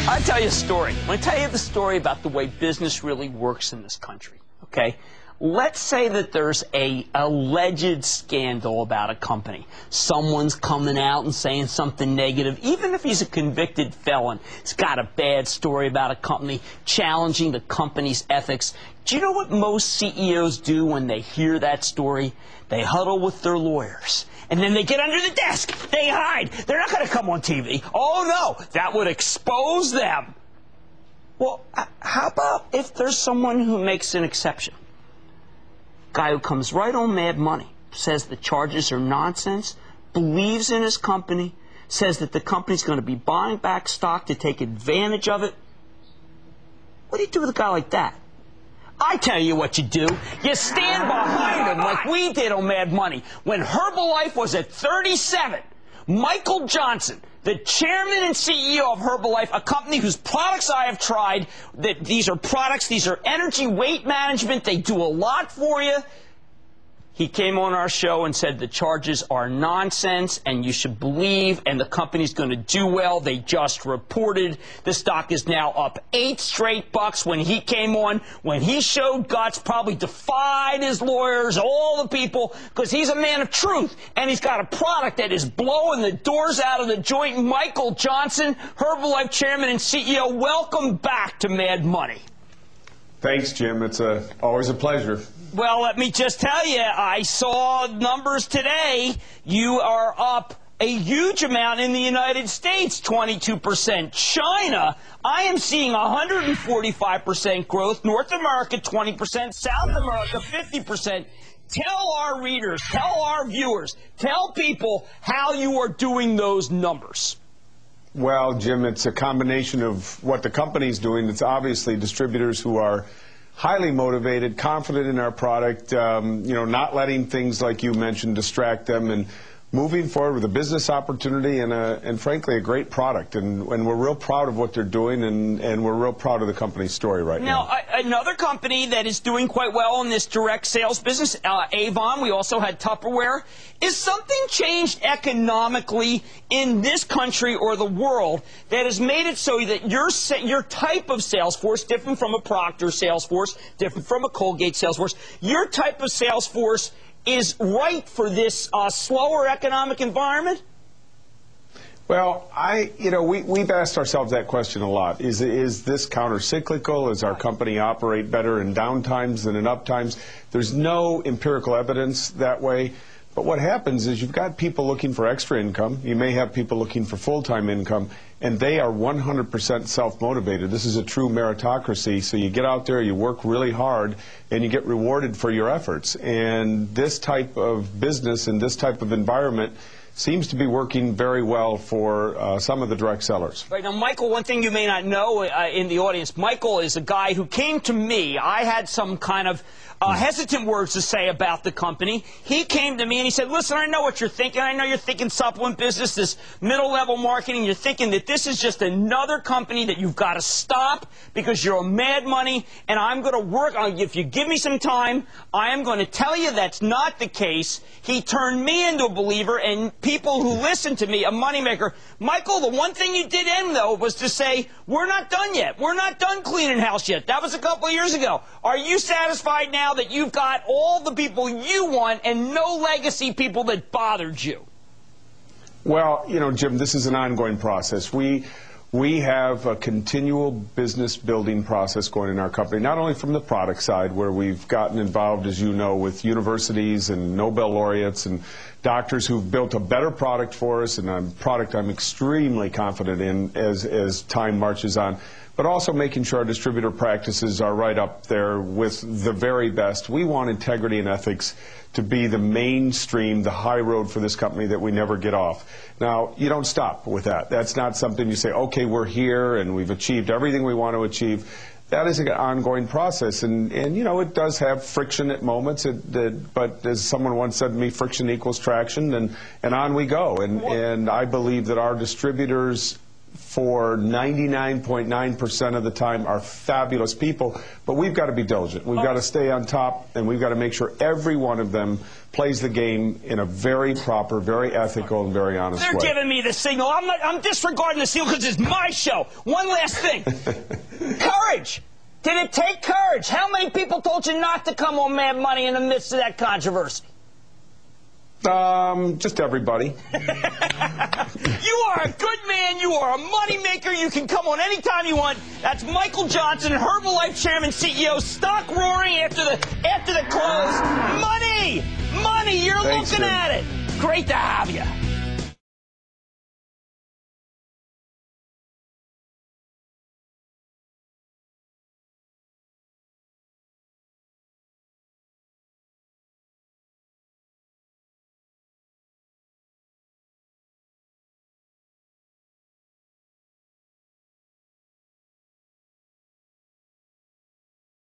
I'll tell you a story. I'm going to tell you the story about the way business really works in this country, okay? Let's say that there's a alleged scandal about a company. Someone's coming out and saying something negative, even if he's a convicted felon. He's got a bad story about a company, challenging the company's ethics. Do you know what most CEOs do when they hear that story? They huddle with their lawyers. And then they get under the desk. They hide. They're not going to come on TV. Oh, no. That would expose them. Well, how about if there's someone who makes an exception? Guy who comes right on Mad Money, says the charges are nonsense, believes in his company, says that the company's going to be buying back stock to take advantage of it. What do you do with a guy like that? I tell you what you do. You stand behind him like we did on Mad Money. When Herbalife was at 37, Michael Johnson, the chairman and CEO of Herbalife, a company whose products I have tried, that these are products, these are energy weight management, they do a lot for you. He came on our show and said the charges are nonsense and you should believe, and the company's going to do well. They just reported the stock is now up 8 straight bucks. When he came on, when he showed guts, probably defied his lawyers, all the people, because he's a man of truth, and he's got a product that is blowing the doors out of the joint. Michael Johnson, Herbalife chairman and CEO, welcome back to Mad Money. Thanks, Jim. It's always a pleasure. Well, let me just tell you, I saw numbers today. You are up a huge amount in the United States, 22%. China, I am seeing 145% growth. North America, 20%. South America, 50%. Tell our readers, tell our viewers, tell people how you are doing those numbers. Well, Jim, it's a combination of what the company's doing. It's obviously distributors who are highly motivated, confident in our product, not letting things like you mentioned distract them, and moving forward with a business opportunity and frankly, a great product. And we're real proud of what they're doing, and we're real proud of the company's story right now. Now, another company that is doing quite well in this direct sales business, Avon, we also had Tupperware. Is something changed economically in this country or the world that has made it so that your type of sales force, different from a Procter sales force, different from a Colgate sales force, your type of sales force is right for this slower economic environment? Well, we've asked ourselves that question a lot. Is this counter-cyclical? Does our company operate better in downtimes than in uptimes? There's no empirical evidence that way. But what happens is you've got people looking for extra income. You may have people looking for full-time income, and they are 100% self-motivated. This is a true meritocracy. So you get out there, you work really hard, and you get rewarded for your efforts. And this type of business and this type of environment seems to be working very well for some of the direct sellers. Right. Now, Michael, one thing you may not know in the audience, Michael is a guy who came to me. I had some kind of hesitant words to say about the company. He came to me and he said, listen, I know what you're thinking. I know you're thinking supplement business, this middle-level marketing. You're thinking that this is just another company that you've got to stop because you're a Mad Money, and I'm going to work on, if you give me some time, I am going to tell you that's not the case. He turned me into a believer, and people who listen to me, a moneymaker. Michael, the one thing you did end, though, was to say, we're not done yet. We're not done cleaning house yet. That was a couple of years ago. Are you satisfied now that you've got all the people you want and no legacy people that bothered you? Well, Jim, this is an ongoing process. We have a continual business building process going in our company, not only from the product side, where we've gotten involved, as you know, with universities and Nobel laureates and doctors who've built a better product for us, and a product I'm extremely confident in as time marches on, but also making sure our distributor practices are right up there with the very best. We want integrity and ethics to be the mainstream, the high road for this company that we never get off. Now, you don't stop with that. That's not something you say, okay, we're here and we've achieved everything we want to achieve. That is an ongoing process, and it does have friction at moments, but as someone once said to me, friction equals traction, and on we go. And I believe that our distributors for 99.9% of the time are fabulous people, but we've got to be diligent. We've got to stay on top, and we've got to make sure every one of them plays the game in a very proper, very ethical, and very honest way. They're giving me the signal. I'm disregarding the signal because it's my show. One last thing. Courage. Did it take courage? How many people told you not to come on Mad Money in the midst of that controversy? Just everybody. You are a good man. You are a money maker. You can come on anytime you want. That's Michael Johnson, Herbalife Chairman, CEO. Stock roaring after the close. Money, money. You're Thanks, looking Jim. at it. Great to have you.